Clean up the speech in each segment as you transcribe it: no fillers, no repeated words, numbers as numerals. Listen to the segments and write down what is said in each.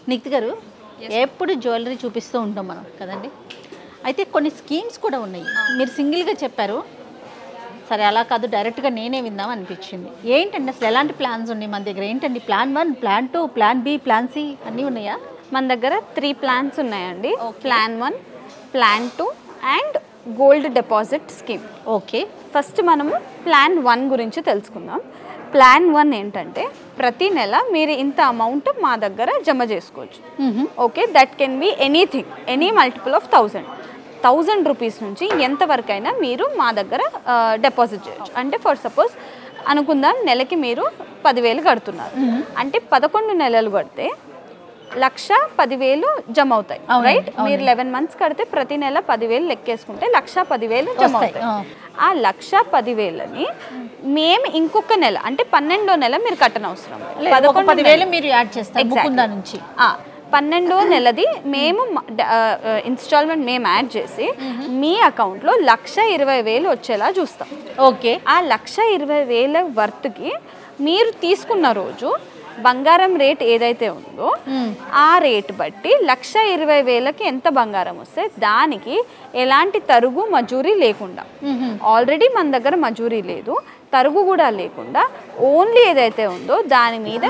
నిక్తి గారు ఎప్పుడు జ్యువెలరీ చూపిస్తూ ఉంటాం మనం కదండి. అయితే కొన్ని స్కీమ్స్ కూడా ఉన్నాయి. మీరు సింగిల్గా చెప్పారు, సరే అలా కాదు డైరెక్ట్గా నేనే విందాం అనిపించింది. ఏంటండి అసలు ఎలాంటి ప్లాన్స్ ఉన్నాయి మన దగ్గర? ఏంటండి plan 1, plan 2, plan B, plan C అన్నీ ఉన్నాయా? మన దగ్గర 3 ప్లాన్స్ ఉన్నాయండి. Plan 1, plan 2 and gold deposit scheme. Okay, first మనము ప్లాన్ 1 గురించి తెలుసుకుందాం. ప్లాన్ 1 ఏంటంటే ప్రతి నెల మీరు ఇంత అమౌంట్ మా దగ్గర జమ చేసుకోవచ్చు. Okay, that can be anything, any multiple of 1000 rupees నుంచి ఎంతవరకైనా మీరు మా దగ్గర డిపాజిట్ చేయొచ్చు. అంటే ఫర్ సపోజ్ అనుకుందాం, నెలకి మీరు 10,000 కడుతున్నారు అంటే 11 నెలలు కడితే 1,10,000 జమ అవుతాయి. రైట్, మీరు 11 మంత్స్ కడితే ప్రతి నెల 10,000 లెక్కేసుకుంటే 1,10,000 జమ అవుతాయి. ఆ 1,10,000ని మేము ఇంకొక నెల అంటే 12వ నెల మీరు కట్టనవసరం. 10,000 మీరు యాడ్ చేస్తారు ముకుందా నుంచి. 12వ నెలది మేము ఇన్స్టాల్మెంట్ మేము యాడ్ చేసి మీ అకౌంట్లో 1,20,000 వచ్చేలా చూస్తాం. ఓకే, ఆ 1,20,000 వర్త్కి మీరు తీసుకున్న రోజు బంగారం రేట్ ఏదైతే ఉందో ఆ రేట్ బట్టి 1,20,000కి ఎంత బంగారం వస్తే దానికి ఎలాంటి తరుగు మజూరీ లేకుండా, ఆల్రెడీ మన దగ్గర మజూరీ లేదు, తరుగు కూడా లేకుండా ఓన్లీ ఏదైతే ఉందో దాని మీద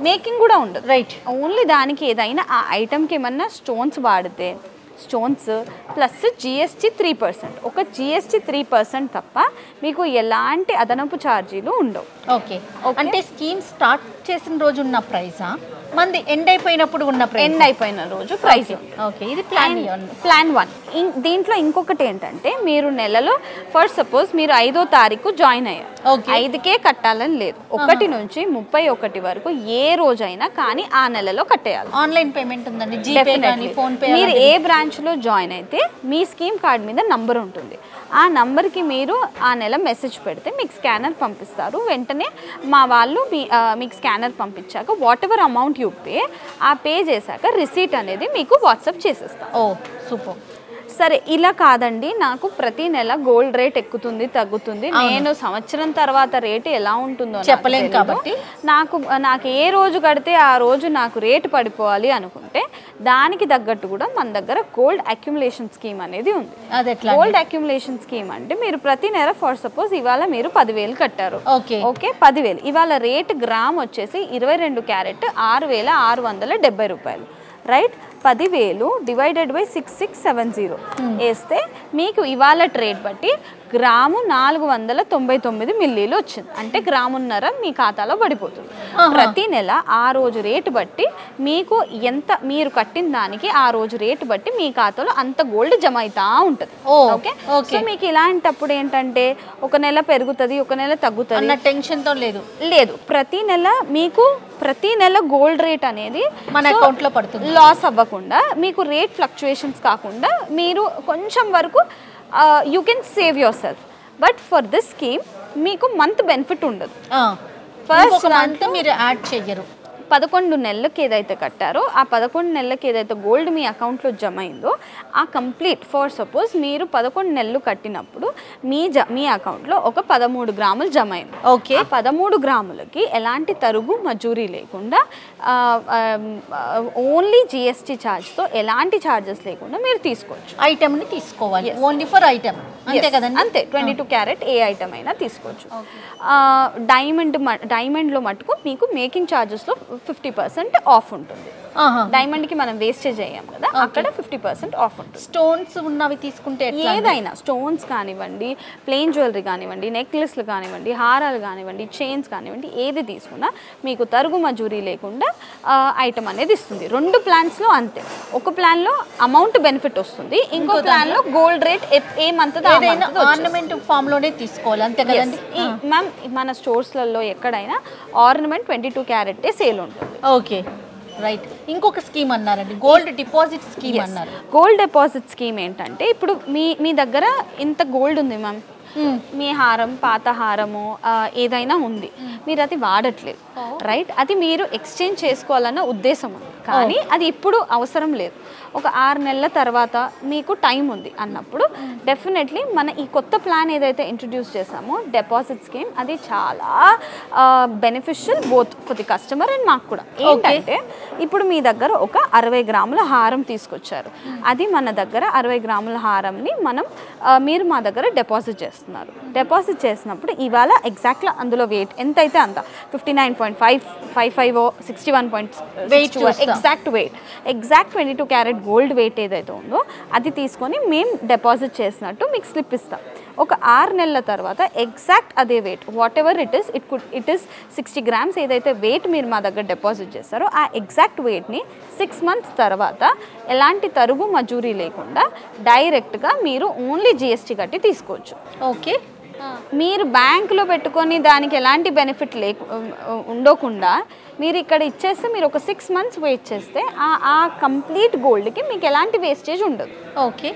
మేకింగ్ కూడా ఉండదు. రైట్, ఓన్లీ దానికి ఏదైనా ఆ ఐటమ్కి ఏమన్నా స్టోన్స్ వాడితే స్టోన్స్ ప్లస్ జిఎస్టీ 3%, ఒక జిఎస్టీ 3% తప్ప మీకు ఎలాంటి అదనపు ఛార్జీలు ఉండవు. ఓకే, అంటే స్కీమ్ స్టార్ట్ చేసిన రోజు ఉన్న ప్రైసా, మంది ఎండ్ అయిపోయినప్పుడు ఉన్న ప్రైస్? ఎండ్ అయిపోయిన రోజు ప్రైస్. ఓకే, ఇది ప్లాన్ 1. దీంట్లో ఇంకొకటి ఏంటంటే మీరు నెలలో ఫర్ సపోజ్ మీరు 5వ తారీఖు జాయిన్ అయ్యారు, 5కే కట్టాలని లేదు, 1 నుంచి 31 వరకు ఏ రోజైనా కానీ ఆ నెలలో కట్టేయాలి. ఆన్లైన్ పేమెంట్ ఉందండి, జీపే కానీ ఫోన్ పే. మీరు ఏ బ్రాంచ్లో జాయిన్ అయితే మీ స్కీమ్ కార్డ్ మీద నంబర్ ఉంటుంది, ఆ నంబర్కి మీరు ఆ నెల మెసేజ్ పెడితే మీకు స్కానర్ పంపిస్తారు. వెంటనే మా వాళ్ళు మీకు స్కానర్ పంపించాక whatever amount you pay, ఆ పే చేశాక రిసీట్ అనేది మీకు వాట్సాప్ చేసేస్తాం. ఓ సూపర్. సరే, ఇలా కాదండి నాకు ప్రతి నెల గోల్డ్ రేట్ ఎక్కుతుంది తగ్గుతుంది, నేను సంవత్సరం తర్వాత రేటు ఎలా ఉంటుందో చెప్పలేం కాబట్టి నాకు ఏ రోజు కడితే ఆ రోజు నాకు రేటు పడిపోవాలి అనుకుంటే దానికి తగ్గట్టు కూడా మన దగ్గర గోల్డ్ అక్యుములేషన్ స్కీమ్ అనేది ఉంది. గోల్డ్ అక్యుములేషన్ స్కీమ్ అంటే మీరు ప్రతి నెల ఫర్ సపోజ్ ఇవాళ మీరు 10,000 కట్టారు. ఓకే, 10,000 ఇవాళ రేట్ గ్రామ్ వచ్చేసి 22 క్యారెట్ 6,670 రూపాయలు. రైట్, 10,000 డివైడెడ్ బై 6670 వేస్తే మీకు ఇవాళ రేట్ బట్టి గ్రాము 499 మిల్లీలు వచ్చింది. అంటే గ్రామున్నర మీ ఖాతాలో పడిపోతుంది. ప్రతి నెల ఆ రోజు రేటు బట్టి మీకు ఎంత మీరు కట్టిన దానికి ఆ రోజు రేటు బట్టి మీ ఖాతాలో అంత గోల్డ్ జమ అవుతా ఉంటుంది. ఓకే, సో మీకు ఇలాంటప్పుడు ఏంటంటే ఒక నెల పెరుగుతుంది, ఒక నెల తగ్గుతుంది, టెన్షన్తో లేదు. ప్రతి నెల గోల్డ్ రేట్ అనేది మన అకౌంట్లో పడుతుంది. లాస్ అవ్వకుండా మీకు రేట్ ఫ్లక్చుయేషన్స్ కాకుండా మీరు కొంచెం వరకు you can save your self. But for this scheme మీకు మంత్ బెనిఫిట్ ఉండదు. ఫస్ట్ మంత్ మీరు యాడ్ చెయ్యరు. 11 నెలలకి ఏదైతే కట్టారో ఆ 11 నెలలకి ఏదైతే గోల్డ్ మీ అకౌంట్లో జమ అయిందో ఆ కంప్లీట్ ఫర్ సపోజ్ మీరు 11 నెలలు కట్టినప్పుడు మీ అకౌంట్లో ఒక 13 గ్రాములు జమ అయింది. ఓకే, 13 గ్రాములకి ఎలాంటి తరుగు మజూరీ లేకుండా ఓన్లీ జిఎస్టీ ఛార్జ్తో ఎలాంటి ఛార్జెస్ లేకుండా మీరు తీసుకోవచ్చు. ఐటమ్ని తీసుకోవాలి, ఓన్లీ ఫర్ ఐటమ్, అంతే కదండి? అంతే, 22 క్యారెట్ ఏ ఐటమ్ అయినా తీసుకోవచ్చు. డైమండ్లో మటుకు మీకు మేకింగ్ ఛార్జెస్లో 50% ఆఫ్ ఉంటుంది. డైమండ్కి మనం వేస్టేజ్ అయ్యాం కదా, అక్కడ 50% ఆఫ్ ఉంటుంది. స్టోన్స్ ఉన్నవి తీసుకుంటే ఏదైనా స్టోన్స్ కానివ్వండి, ప్లెయిన్ జ్యువెలరీ కానివ్వండి, నెక్లెస్లు కానివ్వండి, హారాలు కానివ్వండి, చైన్స్ కానివ్వండి, ఏది తీసుకున్నా మీకు తరుగు మజూరీ లేకుండా ఐటమ్ అనేది ఇస్తుంది. 2 ప్లాన్స్లో అంతే. ఒక ప్లాన్లో అమౌంట్ బెనిఫిట్ వస్తుంది, ఇంకో ప్లాన్లో గోల్డ్ రేట్ ఏ మంత్ ఆర్నమెంట్ ఫామ్ లోనే తీసుకోవాలి, అంతే కదండి మ్యామ్? మన స్టోర్స్లలో ఎక్కడైనా ఆర్నమెంట్ 22 క్యారెట్ సేల్ ఉంటుంది. Okay, right. ఇంకొక స్కీమ్ అన్నారండి, గోల్డ్ డిపాజిట్ స్కీమ్ అన్నారు. గోల్డ్ డిపాజిట్ స్కీమ్ ఏంటంటే ఇప్పుడు మీ దగ్గర ఇంత గోల్డ్ ఉంది మ్యామ్, మీ హారం పాత హారము ఏదైనా ఉంది, మీరు అది వాడట్లేదు. రైట్, అది మీరు ఎక్స్చేంజ్ చేసుకోవాలన్న ఉద్దేశం ఉంది. కానీ అది ఇప్పుడు అవసరం లేదు. ఒక 6 నెలల తర్వాత మీకు టైం ఉంది అన్నప్పుడు డెఫినెట్లీ మన ఈ కొత్త ప్లాన్ ఏదైతే ఇంట్రడ్యూస్ చేసామో డిపాజిట్ స్కీమ్, అది చాలా beneficial both for the customer and మాకు కూడా. ఏంటంటే ఇప్పుడు మీ దగ్గర ఒక 60 గ్రాముల హారం తీసుకొచ్చారు, అది మన దగ్గర 60 గ్రాముల హారంని మీరు మా దగ్గర డిపాజిట్ చేస్తున్నారు. డిపాజిట్ చేసినప్పుడు ఇవాళ ఎగ్జాక్ట్గా అందులో వెయిట్ ఎంతైతే అంత 59.55 61.62 exact weight, exact 22 carat gold weight ఏదైతే ఉందో అది తీసుకొని మేము డిపాజిట్ చేసినట్టు మీకు స్లిప్ ఇస్తాం. ఒక 6 నెలల తర్వాత ఎగ్జాక్ట్ అదే weight whatever it is 60 grams ఏదైతే వెయిట్ మీరు మా దగ్గర డిపాజిట్ చేస్తారో ఆ ఎగ్జాక్ట్ వెయిట్ని 6 మంత్స్ తర్వాత ఎలాంటి తరుగు మజూరీ లేకుండా డైరెక్ట్గా మీరు ఓన్లీ జిఎస్టీ కట్టి తీసుకోవచ్చు. ఓకే, మీరు బ్యాంకులో పెట్టుకొని దానికి ఎలాంటి బెనిఫిట్ ఉండకుండా మీరు ఇక్కడ ఇచ్చేస్తే మీరు ఒక 6 మంత్స్ వెయిట్ చేస్తే ఆ కంప్లీట్ గోల్డ్కి మీకు ఎలాంటి వేస్టేజ్ ఉండదు. ఓకే,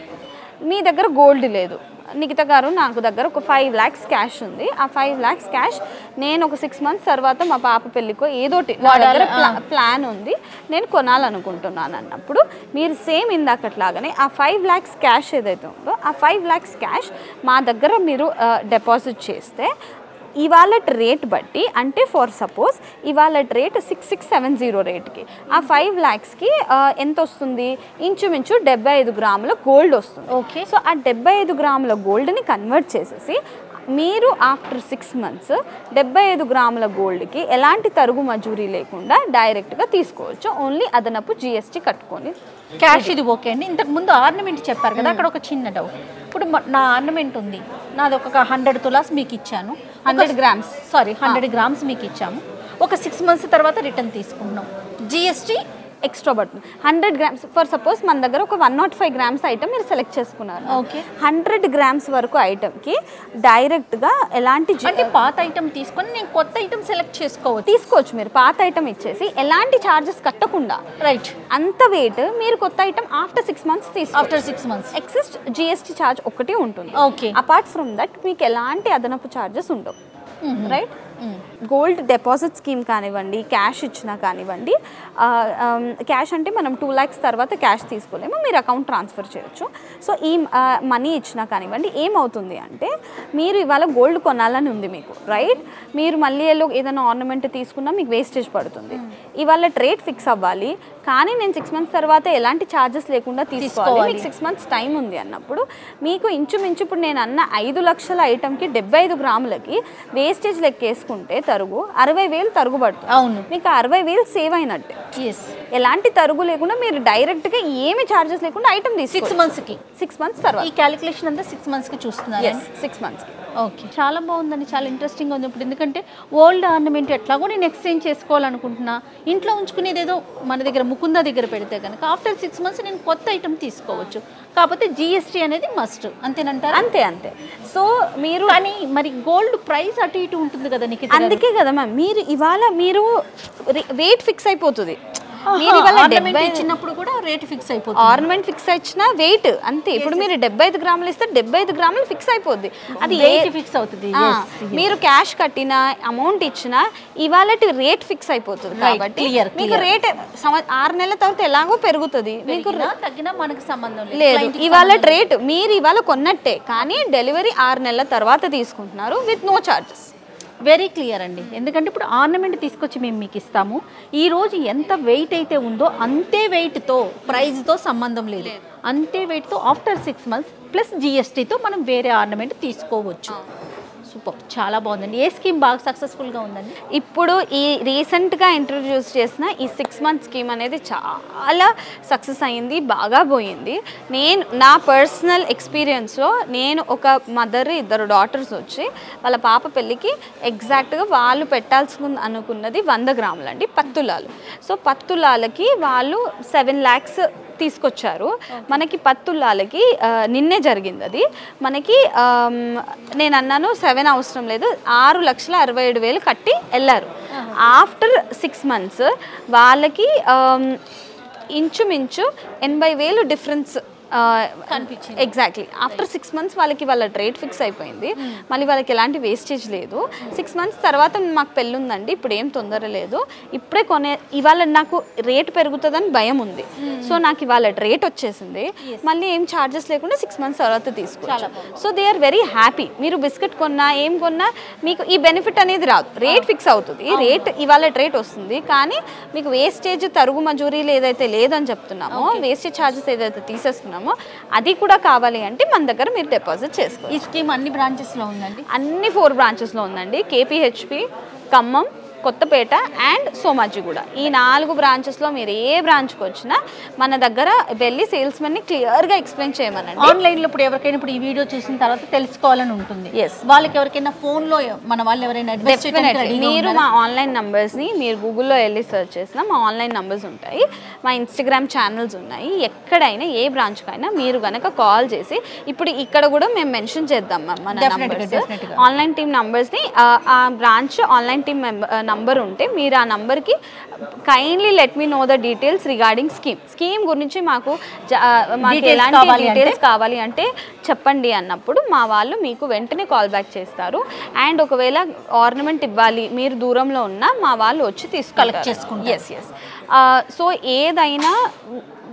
మీ దగ్గర గోల్డ్ లేదు, నిఖిత గారు నాకు దగ్గర ఒక 5 lakhs క్యాష్ ఉంది, ఆ 5 lakhs క్యాష్ నేను ఒక 6 months తర్వాత మా పాప పెళ్ళికో ఏదోటి నా దగ్గర ప్లాన్ ఉంది నేను కొనాలనుకుంటున్నాను అన్నప్పుడు మీరు సేమ్ ఇందాకట్లాగానే ఆ 5 lakhs క్యాష్ ఏదైతే ఉందో ఆ 5 lakhs క్యాష్ మా దగ్గర మీరు డిపాజిట్ చేస్తే ఇవాళ రేట్ బట్టి, అంటే ఫర్ సపోజ్ ఇవాళ రేట్ 6670 రేట్కి ఆ 5 lakhsకి ఎంత వస్తుంది, ఇంచుమించు 75 గ్రాముల గోల్డ్ వస్తుంది. ఓకే, సో ఆ 75 గ్రాముల గోల్డ్ని కన్వర్ట్ చేసేసి మీరు ఆఫ్టర్ 6 months 75 గ్రాముల గోల్డ్కి ఎలాంటి తరుగు మజూరీ లేకుండా డైరెక్ట్గా తీసుకోవచ్చు, ఓన్లీ అదనపు జిఎస్టీ కట్టుకొని. క్యాష్ ఇది ఓకే అండి. ఇంతకు ముందు ఆర్నమెంట్ చెప్పారు కదా, అక్కడ ఒక చిన్న డౌట్. ఇప్పుడు నా ఆర్నమెంట్ ఉంది, నాది ఒక 100 తులాస్ మీకు ఇచ్చాను, 100 grams 100 grams మీకు ఇచ్చాము, ఒక 6 months తర్వాత రిటర్న్ తీసుకున్నాం, జిఎస్టీ ఎక్స్ట్రా పడుతుంది. 100 grams ఫర్ సపోజ్ మన దగ్గర ఒక 105 grams ఐటమ్ మీరు సెలెక్ట్ చేసుకున్నారు, ఓకే 100 grams వరకు ఐటమ్కి డైరెక్ట్గా ఎలాంటి అంటే పాత ఐటమ్ తీసుకొని నేను కొత్త ఐటమ్ సెలెక్ట్ తీసుకోవచ్చు. మీరు పాత ఐటమ్ ఇచ్చేసి ఎలాంటి ఛార్జెస్ కట్టకుండా రైట్ అంత వెయిట్ మీరు కొత్త item after 6 months after 6 months excess GST charge ఒకటి ఉంటుంది. ఓకే, అపార్ట్ ఫ్రమ్ దట్ మీకు ఎలాంటి అదనపు ఛార్జెస్ ఉండవు. రైట్, గోల్డ్ డిపాజిట్ స్కీమ్ కానివ్వండి, క్యాష్ ఇచ్చినా కానివ్వండి, క్యాష్ అంటే మనం 2 lakhs తర్వాత క్యాష్ తీసుకోలేము, మీరు అకౌంట్ ట్రాన్స్ఫర్ చేయొచ్చు. సో ఈ మనీ ఇచ్చినా కానివ్వండి ఏమవుతుంది అంటే మీరు ఇవాళ గోల్డ్ కొనాలని ఉంది మీకు, రైట్, మీరు మళ్ళీ ఏదైనా ఆర్నమెంట్ తీసుకున్నా మీకు వేస్టేజ్ పడుతుంది. ఇవాళ రేట్ ఫిక్స్ అవ్వాలి కానీ నేను 6 months తర్వాత ఎలాంటి ఛార్జెస్ లేకుండా తీసుకోవాలి, మీకు 6 months టైం ఉంది అన్నప్పుడు మీకు ఇంచుమించు ఇప్పుడు నేను అన్న 5 లక్షల ఐటమ్కి 75 గ్రాములకి వేస్టేజ్ లెక్కేసుకుంటే తరుగు 60,000 తరుగు పడుతుంది. అవును, మీకు 60,000 సేవ్ అయినట్టే. ఎలాంటి తరుగు లేకుండా మీరు డైరెక్ట్గా ఏమి ఛార్జెస్ లేకుండా ఐటమ్ తీసుకో 6 months తర్వాత. ఈ క్యాలిక్యులేషన్ అంతా 6 monthsకి చూస్తున్నారు. 6 monthsకి. ఓకే, చాలా బాగుందండి, చాలా ఇంట్రెస్టింగ్గా ఉంది. ఇప్పుడు ఎందుకంటే ఓల్డ్ ఆర్నమెంట్ ఎట్లాగో నేను ఎక్స్చేంజ్ చేసుకోవాలనుకుంటున్నా, ఇంట్లో ఉంచుకునేది ఏదో మన దగ్గర ముకుంద దగ్గర పెడితే కనుక ఆఫ్టర్ 6 months నేను కొత్త ఐటమ్ తీసుకోవచ్చు, కాకపోతే జిఎస్టీ అనేది మస్ట్, అంతేనంటారు? అంతే. సో మీరు కానీ మరి గోల్డ్ ప్రైస్ అటు ఇటు ఉంటుంది కదా నీకు, అందుకే కదా మ్యామ్ మీరు ఇవాళ మీరు వెయిట్ ఫిక్స్ అయిపోతుంది. ఇచ్చినప్పుడు కూడా రేట్ ఫిక్స్ అయిపోతుంది, ఆర్నమెంట్ ఫిక్స్ ఇచ్చిన వెయిట్ అంతే. ఇప్పుడు మీరు 75 గ్రాములు ఇస్తే 75 గ్రాములు ఫిక్స్ అయిపోద్ది, అది ఫిక్స్ అవుతుంది. మీరు క్యాష్ కట్టిన అమౌంట్ ఇచ్చినా ఇవాళ రేట్ ఫిక్స్ అయిపోతుంది. కాబట్టి మీకు రేట్ 6 నెలల తర్వాత ఎలాగో పెరుగుతుంది, మీకు తగ్గినా మనకు సంబంధం లేదు. ఇవాళ రేట్ మీరు ఇవాళ కొన్నట్టే కానీ డెలివరీ 6 నెలల తర్వాత తీసుకుంటున్నారు with no charges. Very clear అండి. ఎందుకంటే ఇప్పుడు ఆర్నమెంట్ తీసుకొచ్చి మేము మీకు ఇస్తాము, ఈరోజు ఎంత వెయిట్ అయితే ఉందో అంతే వెయిట్తో ప్రైస్తో సంబంధం లేదు, అంతే వెయిట్తో ఆఫ్టర్ 6 months ప్లస్ జిఎస్టీతో మనం వేరే ఆర్నమెంట్ తీసుకోవచ్చు. సూపర్, చాలా బాగుందండి. ఏ స్కీమ్ బాగా సక్సెస్ఫుల్గా ఉందండి? ఇప్పుడు ఈ రీసెంట్గా ఇంట్రడ్యూస్ చేసిన ఈ 6 month స్కీమ్ అనేది చాలా సక్సెస్ అయ్యింది, బాగా పోయింది. నా పర్సనల్ ఎక్స్పీరియన్స్లో నేను ఒక మదర్ 2 daughters వచ్చి వాళ్ళ పాప పెళ్ళికి ఎగ్జాక్ట్గా వాళ్ళు అనుకున్నది 100 గ్రాములు అండి, 10 తులాలు. సో 10 తులాలకి వాళ్ళు 7 lakhs తీసుకొచ్చారు. మనకి 10 తులాలకి నిన్నే జరిగింది అది. మనకి నేను అన్నాను 7 అవసరం లేదు, 6,67,000 కట్టి వెళ్ళారు. ఆఫ్టర్ 6 months వాళ్ళకి ఇంచుమించు 80,000 డిఫరెన్స్ కనిపించింది. ఎగ్జాక్ట్లీ ఆఫ్టర్ 6 months వాళ్ళకి వాళ్ళ రేట్ ఫిక్స్ అయిపోయింది. మళ్ళీ వాళ్ళకి ఎలాంటి వేస్టేజ్ లేదు. 6 months తర్వాత మాకు పెళ్ళి ఉందండి, ఇప్పుడు ఏం తొందర లేదు, ఇప్పుడే ఇవాళ నాకు రేట్ పెరుగుతుందని భయం ఉంది, సో నాకు ఇవాళ రేట్ వచ్చేసింది, మళ్ళీ ఏం ఛార్జెస్ లేకుండా 6 months తర్వాత తీసుకోవచ్చు. So they are very happy. మీరు బిస్కెట్ కొన్నా ఏం కొన్నా మీకు ఈ బెనిఫిట్ అనేది రాదు, రేట్ ఫిక్స్ అవుతుంది, రేట్ ఇవాళ రేట్ వస్తుంది, కానీ మీకు వేస్టేజ్ తరుగు మజూరీలు ఏదైతే లేదని చెప్తున్నామో, వేస్టేజ్ ఛార్జెస్ ఏదైతే తీసేస్తున్నామో అది కూడా కావాలి అంటే మన దగ్గర మీరు డిపాజిట్ చేసుకోవాలి. ఈ స్కీమ్ అన్ని బ్రాంచెస్లో ఉందండి? అన్ని 4 branchesలో ఉందండి. కేపీహెచ్పి, ఖమ్మం, కొత్తపేట అండ్ సోమాజిగూడ, ఈ 4 branchesలో మీరు ఏ బ్రాంచ్కి వచ్చినా మన దగ్గర వెళ్ళి సేల్స్మెన్ని క్లియర్గా ఎక్స్ప్లెయిన్ చేయమనండి. ఆన్లైన్లో ఇప్పుడు ఎవరికైనా ఇప్పుడు ఈ వీడియో చూసిన తర్వాత తెలుసుకోవాలని ఉంటుంది, వాళ్ళకి ఎవరికైనా ఫోన్లో మన వాళ్ళు ఎవరైనా మీరు మా ఆన్లైన్ నంబర్స్ని మీరు గూగుల్లో వెళ్ళి సెర్చ్ చేసినా మా ఆన్లైన్ నంబర్స్ ఉంటాయి, మా ఇన్స్టాగ్రామ్ ఛానల్స్ ఉన్నాయి. ఎక్కడైనా ఏ బ్రాంచ్కైనా మీరు కనుక కాల్ చేసి, ఇప్పుడు ఇక్కడ కూడా మేము మెన్షన్ చేద్దాం మన నంబర్స్, ఆన్లైన్ టీమ్ నంబర్స్ని, ఆ బ్రాంచ్ ఆన్లైన్ టీమ్ నంబర్ ఉంటే మీరు ఆ నంబర్కి kindly let me know the details regarding scheme గురించి మాకు ఎలాంటి డీటెయిల్స్ కావాలి అంటే చెప్పండి అన్నప్పుడు మా వాళ్ళు మీకు వెంటనే కాల్ బ్యాక్ చేస్తారు. అండ్ ఒకవేళ ఆర్నమెంట్ ఇవ్వాలి మీరు దూరంలో ఉన్నా మా వాళ్ళు వచ్చి కలెక్ట్ చేసుకుంటారు. ఎస్ సో ఏదైనా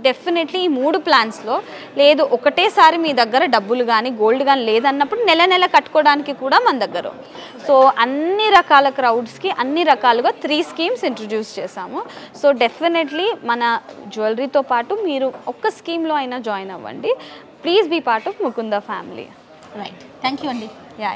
డెఫినెట్లీ ఈ 3 ప్లాన్స్లో లేదు, ఒకటేసారి మీ దగ్గర డబ్బులు కానీ గోల్డ్ కానీ లేదన్నప్పుడు నెల నెల కట్టుకోవడానికి కూడా మన దగ్గర. సో అన్ని రకాల క్రౌడ్స్కి అన్ని రకాలుగా 3 schemes ఇంట్రడ్యూస్ చేశాము. సో డెఫినెట్లీ మన జ్యువెలరీతో పాటు మీరు ఒక్క స్కీమ్లో అయినా జాయిన్ అవ్వండి. Please be part of Mukunda family. Right, thank you అండి. యా